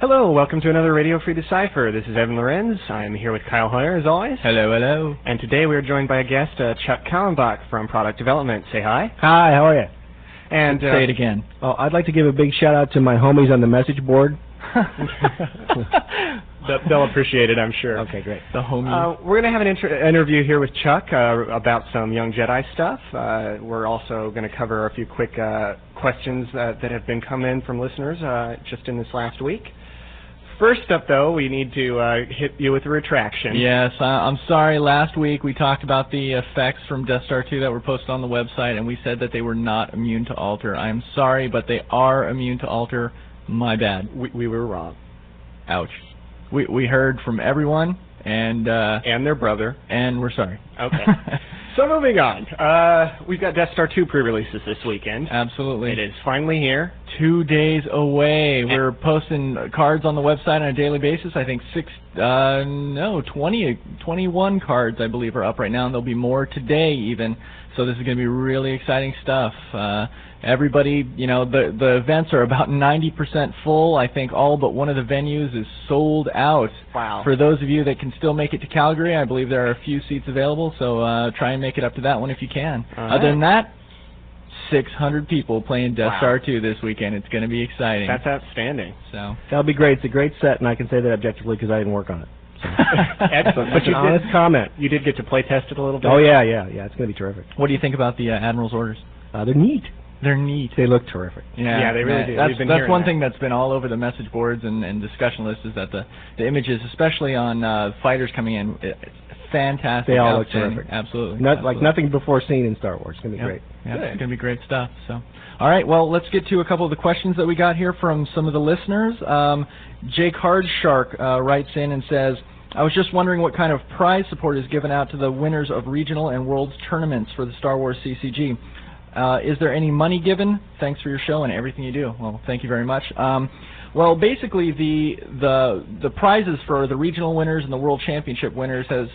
Hello, welcome to another Radio Free Decipher. This is Evan Lorenz. I'm here with Kyle Hoyer, as always. Hello, hello. And today we are joined by a guest, Chuck Kallenbach from Product Development. Say hi. Hi, how are you? And say it again. Oh, I'd like to give a big shout out to my homies on the message board. They'll appreciate it, I'm sure. Okay, great. The homies. We're going to have an interview here with Chuck about some Young Jedi stuff. We're also going to cover a few quick questions that have been coming in from listeners just in this last week. First up, though, we need to hit you with a retraction. Yes, I'm sorry. Last week we talked about the effects from Death Star II that were posted on the website, and we said that they were not immune to alter. I'm sorry, but they are immune to alter. My bad. We were wrong. Ouch. We heard from everyone, and their brother. And we're sorry. Okay. So moving on. We've got Death Star II pre-releases this weekend. Absolutely. It is finally here. 2 days away. We're posting cards on the website on a daily basis. I think 21 cards, I believe, are up right now, and there'll be more today even. So this is going to be really exciting stuff. Everybody, the events are about 90% full. I think all but one of the venues is sold out. Wow. For those of you that can still make it to Calgary, I believe there are a few seats available, so try and make it up to that one if you can. Other than that, 600 people playing Death Star II this weekend. It's going to be exciting. That's outstanding. So that'll be great. It's a great set, and I can say that objectively because I didn't work on it. So. Excellent. But you honest comment. You did get to play test it a little bit? Oh, yeah. It's going to be terrific. What do you think about the Admiral's orders? They're neat. They're neat. They look terrific. Yeah, they really do. That's one thing that's been all over the message boards and discussion lists is that the images, especially on fighters coming in, it's fantastic. They all look terrific. Absolutely. Like nothing before seen in Star Wars. It's going to be great. Yeah, it's going to be great stuff. So, all right, well, let's get to a couple of the questions that we got here from some of the listeners. Jake Hardshark writes in and says, I was just wondering what kind of prize support is given out to the winners of regional and world tournaments for the Star Wars CCG. Is there any money given? Thanks for your show and everything you do. Well, thank you very much. Well, basically, the prizes for the regional winners and the world championship winners has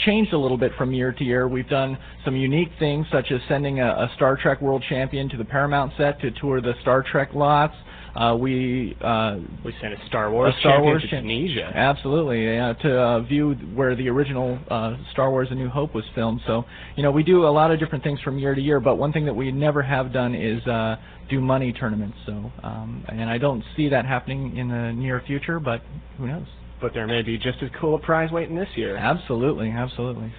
changed a little bit from year to year. We've done some unique things, such as sending a Star Trek world champion to the Paramount set to tour the Star Trek lots. We sent a Star Wars champion to Tunisia. Absolutely, to view where the original Star Wars: A New Hope was filmed. So, we do a lot of different things from year to year. But one thing that we never have done is do money tournaments. So, and I don't see that happening in the near future. But who knows? But there may be just as cool a prize waiting this year. Absolutely.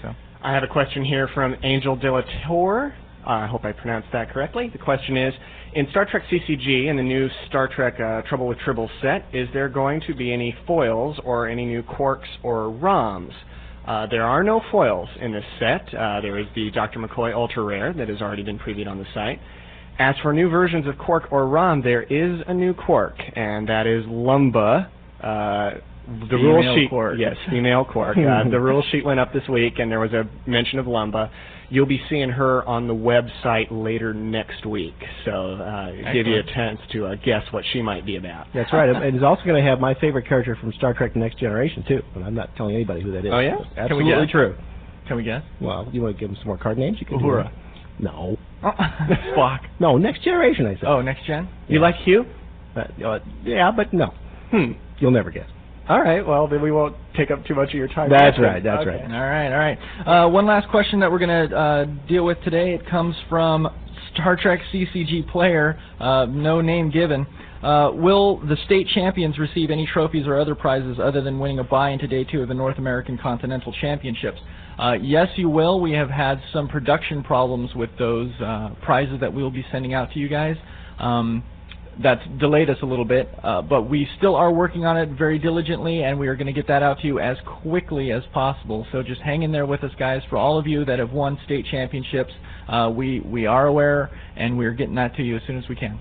So, I have a question here from Angel de la Torre. I hope I pronounced that correctly. The question is, in Star Trek CCG and the new Star Trek Trouble with Tribbles set, is there going to be any foils or any new Quarks or ROMs? There are no foils in this set. There is the Dr. McCoy Ultra Rare that has already been previewed on the site. As for new versions of Quark or ROM, there is a new Quark, and that is Lumba. The rule sheet, Quark. Yes, female Quark. The rule sheet went up this week, and there was a mention of Lumba. You'll be seeing her on the website later next week, so give you a chance to guess what she might be about. That's right. And it's also going to have my favorite character from Star Trek: The Next Generation too. And I'm not telling anybody who that is. Oh yeah, absolutely true. Can we guess? Well, you want to give them some more card names? You can. Uhura. No. Spock. No, Next Generation. I said. Oh, Next Gen. You like Hugh? Yeah, but no. You'll never guess. All right, well, then we won't take up too much of your time. That's right. All right. One last question that we're going to deal with today. It comes from Star Trek CCG player, no name given. Will the state champions receive any trophies or other prizes other than winning a bye into Day 2 of the North American Continental Championships? Yes, you will. We have had some production problems with those prizes that we'll be sending out to you guys. That's delayed us a little bit, but we still are working on it very diligently, and we are going to get that out to you as quickly as possible. So just hang in there with us, guys. For all of you that have won state championships, we are aware, and we're getting that to you as soon as we can.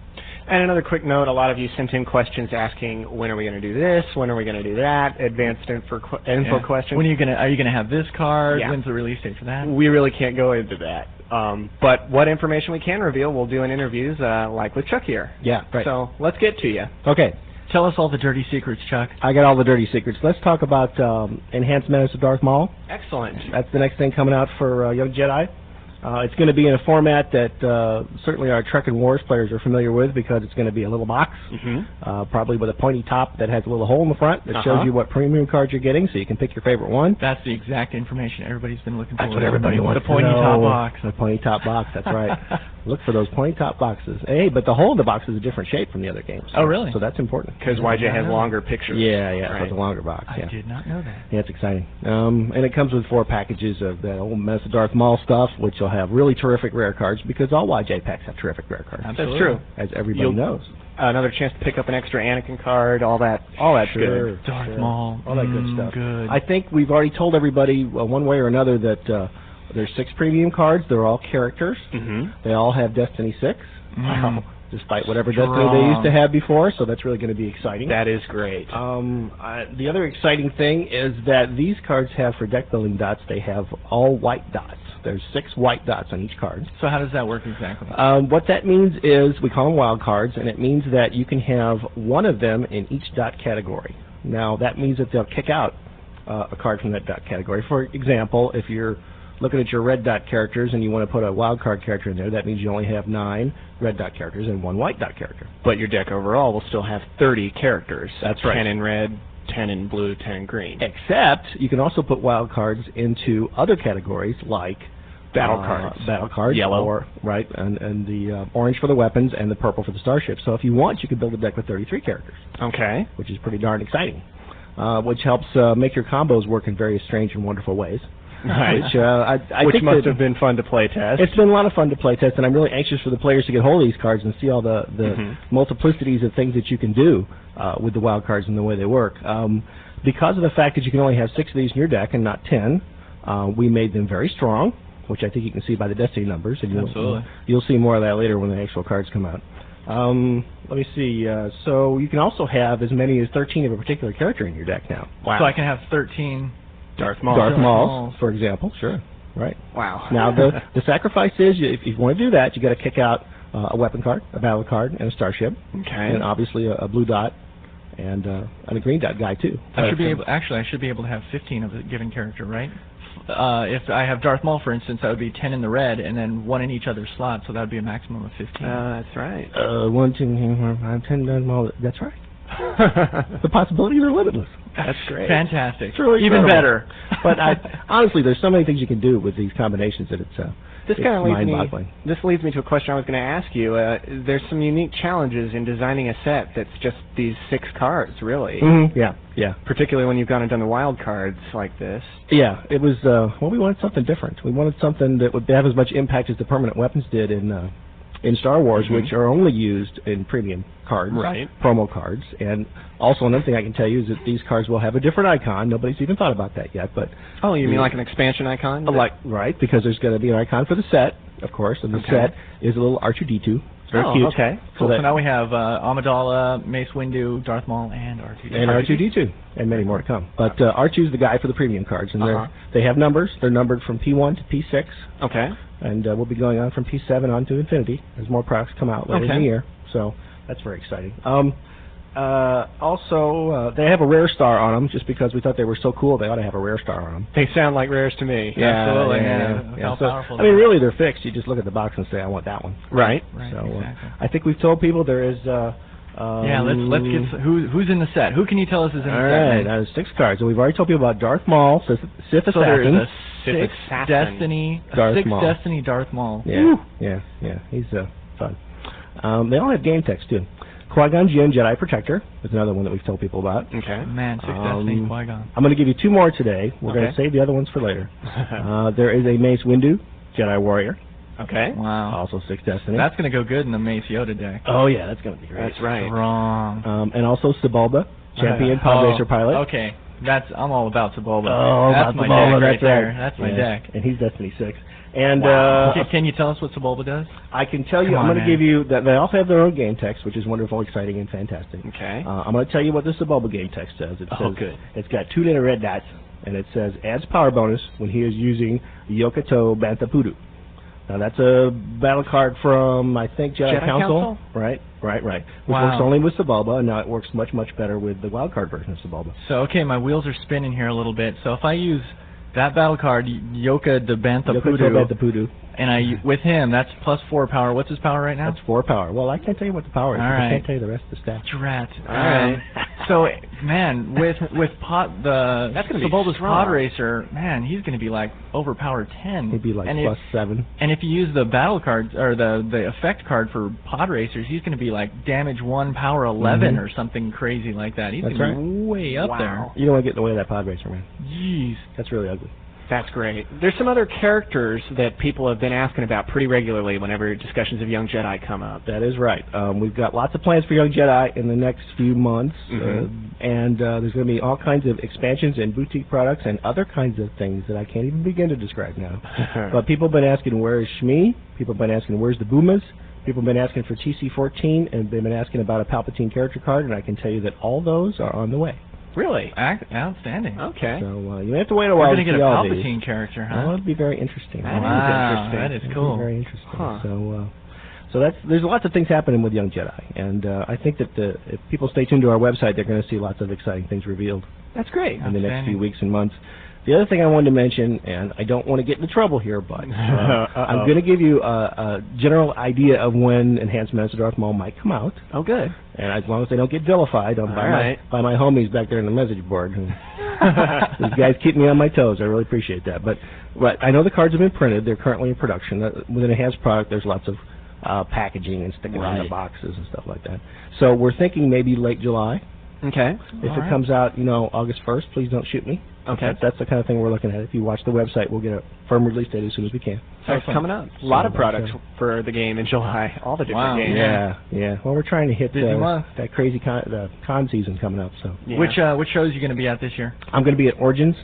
And another quick note, a lot of you sent in questions asking, when are we going to do this, when are we going to do that, advanced info questions. When are you going to have this card? Yeah. When's the release date for that? We really can't go into that. But what information we can reveal, we'll do in interviews like with Chuck here. Yeah, right. So let's get to you. Okay. Tell us all the dirty secrets, Chuck. I got all the dirty secrets. Let's talk about Enhanced Menace of Darth Maul. Excellent. That's the next thing coming out for Young Jedi. It's going to be in a format that certainly our Trek and Wars players are familiar with because it's going to be a little box, probably with a pointy top that has a little hole in the front that shows you what premium cards you're getting, so you can pick your favorite one. That's the exact information everybody's been looking for. That's what everybody wants. The pointy top box. The pointy top box. That's right. Look for those pointy top boxes. Hey, but the hole in the box is a different shape from the other games. Oh, really? So that's important. Because YJ has longer pictures. Yeah, right. So it's a longer box. I did not know that. Yeah, it's exciting. And it comes with 4 packages of that old Menace of Darth Maul stuff, which will have really terrific rare cards because all YJ packs have terrific rare cards. Absolutely. That's true. As everybody knows. Another chance to pick up an extra Anakin card, all that's good. Darth Maul. All that good stuff. Good. I think we've already told everybody one way or another that there's 6 premium cards. They're all characters. They all have Destiny 6. Wow. Despite whatever Destiny they used to have before, so that's really going to be exciting. That is great. The other exciting thing is that these cards have, for deck building dots, they have all white dots. There's 6 white dots on each card. So how does that work exactly? What that means is, we call them wild cards, and it means that you can have one of them in each dot category. Now, that means that they'll kick out a card from that dot category. For example, if you're looking at your red dot characters and you want to put a wild card character in there, that means you only have 9 red dot characters and 1 white dot character. But your deck overall will still have 30 characters. That's right. 10 in red, 10 in blue, 10 in green. Except you can also put wild cards into other categories like battle cards, yellow, and the orange for the weapons and the purple for the starships. So if you want, you could build a deck with 33 characters. Okay. Which is pretty darn exciting. Which helps make your combos work in various strange and wonderful ways. Right. Which which must have been fun to play test. It's been a lot of fun to play test, and I'm really anxious for the players to get hold of these cards and see all the multiplicities of things that you can do with the wild cards and the way they work. Because of the fact that you can only have 6 of these in your deck and not 10, we made them very strong, which I think you can see by the Destiny numbers. And you'll see more of that later when the actual cards come out. Let me see. So you can also have as many as 13 of a particular character in your deck now. Wow. So I can have 13 Darth Maul. Darth Maul, for example. Sure. Right. Wow. Now the sacrifice is, if you want to do that, you got to kick out a weapon card, a battle card, and a starship. Okay. And obviously a blue dot and a green dot guy too. I should be able to have 15 of a given character, right? If I have Darth Maul, for instance, that would be 10 in the red and then 1 in each other slot, so that would be a maximum of 15. That's right. 1, 2, 3, 4, 5, 10 Darth Maul. That's right. The possibilities are limitless. That's great. Fantastic. It's really even better. But honestly, there's so many things you can do with these combinations that it's mind-boggling. This leads me to a question I was going to ask you. There's some unique challenges in designing a set that's just these 6 cards, really. Yeah. Particularly when you've gone and done the wild cards like this. Yeah, it was. We wanted something different. We wanted something that would have as much impact as the permanent weapons did in Star Wars, which are only used in premium cards, promo cards. And also another thing I can tell you is that these cards will have a different icon. Nobody's even thought about that yet. But you mean like an expansion icon? Right, because there's going to be an icon for the set, of course, and the set is a little R2-D2. It's very cute. Okay. Cool. So now we have Amidala, Mace Windu, Darth Maul, and R2-D2. And R2-D2, and many more to come. But R2 is the guy for the premium cards, and they have numbers. They're numbered from P1 to P6. Okay. And we'll be going on from P7 on to Infinity as more products come out later in the year. So that's very exciting. Also, they have a rare star on them just because we thought they were so cool. They ought to have a rare star on them. They sound like rares to me. Yeah, absolutely. Yeah. How powerful. I mean, really, they're fixed. You just look at the box and say, I want that one. Right. So exactly. I think we've told people there is. Let's get who's in the set. Who can you tell us is in the set? All right, there's 6 cards, and we've already told people about Darth Maul, Sith Assassin. So there's a Sith Destiny Darth Maul. Yeah. He's fun. They all have game text too. Qui-Gon Jinn, Jedi Protector, is another one that we've told people about. Okay. Man, 6 Destiny, Qui-Gon. I'm going to give you 2 more today. We're going to save the other ones for later. There is a Mace Windu, Jedi Warrior. Okay. Wow. Also 6 Destiny. That's going to go good in the Mace Yoda deck. Oh, yeah, that's going to be great. That's right. Strong. And also Sebulba, Champion Pod Racer Pilot. Okay. I'm all about Sebulba. Oh, that's my Sebulba, deck right there. Right. That's my deck. And he's Destiny 6. And can you tell us what Sebulba does? I can tell you. I'm going to give you that they all have their own game text, which is wonderful, exciting, and fantastic. Okay. I'm going to tell you what the Sebulba game text says. It says good. It's got 2 little red dots, and it says adds power bonus when he is using Yokoto Bantha-Pudu. Now that's a battle card from I think Jedi Council. Right. Which works only with Sebulba, and now it works much better with the wildcard version of Sebulba. So my wheels are spinning here a little bit. So if I use That battle card, Yoka de Bantha Pudu. And with him, that's plus 4 power. What's his power right now? That's 4 power. Well, I can't tell you what the power is. I can't tell you the rest of the stats. Drat. All right. So, man, with that's gonna be Sebulba's strong. Pod Racer, man, he's going to be like overpower 10. He'd be like plus 7. And if you use the battle cards or the effect card for Pod Racers, he's going to be like damage 1, power 11 or something crazy like that. He's going to be way up there. You don't want to get in the way of that Pod Racer, man. Jeez. That's really ugly. That's great. There's some other characters that people have been asking about pretty regularly whenever discussions of Young Jedi come up. That is right. We've got lots of plans for Young Jedi in the next few months, and there's going to be all kinds of expansions and boutique products and other kinds of things that I can't even begin to describe now. But people have been asking, where is Shmi? People have been asking, where's the Boomas? People have been asking for TC-14, and they've been asking about a Palpatine character card, and I can tell you that all those are on the way. Really? Outstanding. Okay. So you have to wait a while We're to going to see get a all Palpatine these. character, huh? Well, it'll be very interesting. Wow, that is cool. It'll be very interesting. So there's lots of things happening with Young Jedi, and I think that if people stay tuned to our website, they're going to see lots of exciting things revealed. That's great. In the next few weeks and months. The other thing I wanted to mention, and I don't want to get into trouble here, but I'm going to give you a general idea of when Enhanced Menace of Darth Maul might come out. Oh, good. And as long as they don't get vilified by my homies back there in the message board. These guys keep me on my toes. I really appreciate that. But I know the cards have been printed. They're currently in production. With an enhanced product, there's lots of packaging and sticking on the boxes and stuff like that. So we're thinking maybe late July. Okay. If it comes out, August 1st, please don't shoot me. Okay. That's the kind of thing we're looking at. If you watch the website, we'll get a firm release date as soon as we can. So it's coming up. A lot of products for the game in July. All the different games. Yeah. Well, we're trying to hit that crazy con season coming up. So which shows are you going to be at this year? I'm going to be at Origins.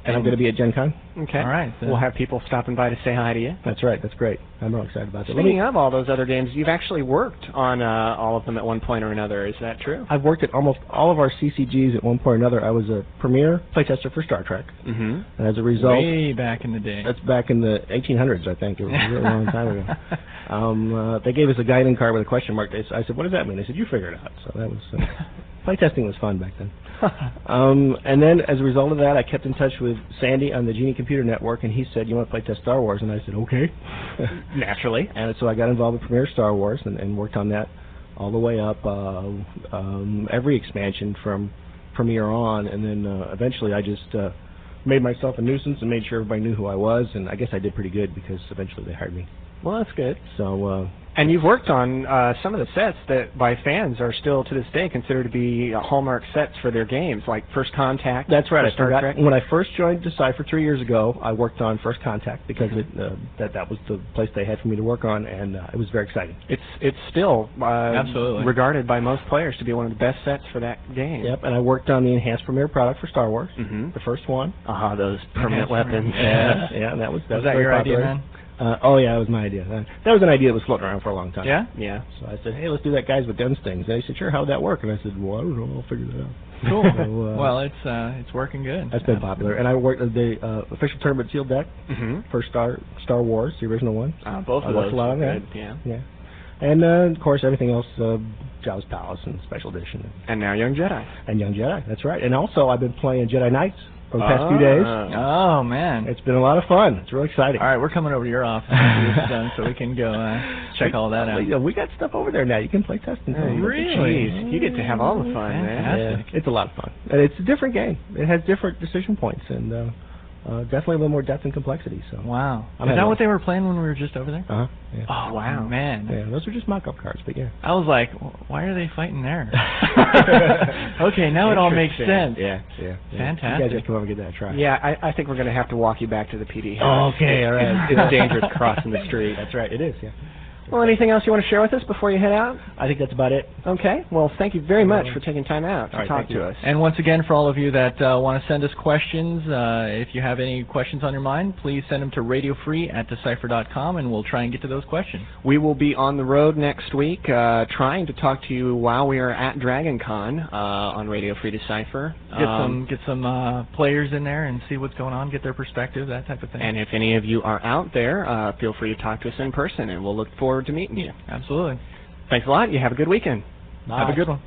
And I'm going to be at Gen Con. Okay. All right. We'll have people stopping by to say hi to you. That's right. That's great. I'm real excited about that. Speaking of all those other games, you've actually worked on all of them at one point or another. Is that true? I've worked at almost all of our CCGs at one point or another. I was a premier playtester for Star Trek. And as a result... Way back in the day. That's back in the 1800s, I think. It was a really long time ago. They gave us a guiding card with a question mark. I said, what does that mean? They said, you figure it out. So that was... playtesting was fun back then. And then, as a result of that, I kept in touch with Sandy on the Genie Computer Network, and he said, you want to play test Star Wars? And I said, okay. Naturally. And so I got involved with Premier Star Wars and worked on that all the way up, every expansion from Premier on, and then eventually I just made myself a nuisance and made sure everybody knew who I was, and I guess I did pretty good because eventually they hired me. Well, that's good. So... and you've worked on some of the sets that by fans are still to this day considered to be hallmark sets for their games, like First Contact. That's right. Star Trek. When I first joined Decipher 3 years ago, I worked on First Contact because that was the place they had for me to work on, and it was very exciting. It's still absolutely regarded by most players to be one of the best sets for that game. Yep, and I worked on the enhanced Premier product for Star Wars, the first one. Those permanent weapons. Yeah, and that was that very your popular. idea, man? It was my idea. That was an idea that was floating around for a long time. Yeah? Yeah. So I said, hey, let's do that Guys with Guns things. And he said, sure, how'd that work? And I said, well, I don't know. I'll figure that out. Cool. So, well, it's working good. That's been popular. And I worked at the official tournament sealed deck for Star Wars, the original one. Both of those. I worked a lot on that. Yeah. And, of course, everything else, Jabba's Palace and Special Edition. And now Young Jedi. And Young Jedi, that's right. And also, I've been playing Jedi Knights for the past few days. Oh, man. It's been a lot of fun. It's really exciting. All right, we're coming over to your office after this is done so we can go check all that out. We got stuff over there now. You can play test and things. Really? Jeez, you get to have all the fun, man. Yeah, it's a lot of fun. And it's a different game. It has different decision points and definitely a little more depth and complexity. So. Wow. Is that what they were playing when we were just over there? Uh-huh. Yeah. Oh, wow. Man. Yeah, those are just mock-up cards, but yeah. I was like, why are they fighting there? Okay, now it all makes sense. Yeah. Fantastic. You guys have to come over and give that a try. Yeah, I think we're going to have to walk you back to the PD. Okay, all right. It's dangerous crossing the street. That's right, it is, yeah. Well, anything else you want to share with us before you head out? I think that's about it. Okay. Well, thank you very much for taking time out to talk to us. And once again, for all of you that want to send us questions, if you have any questions on your mind, please send them to radiofree@decipher.com, and we'll try and get to those questions. We will be on the road next week trying to talk to you while we are at Dragon Con on Radio Free Decipher. Get some players in there and see what's going on, get their perspective, that type of thing. And if any of you are out there, feel free to talk to us in person, and we'll look forward to meeting you. Absolutely. Thanks a lot. You have a good weekend. Bye. Have a good one.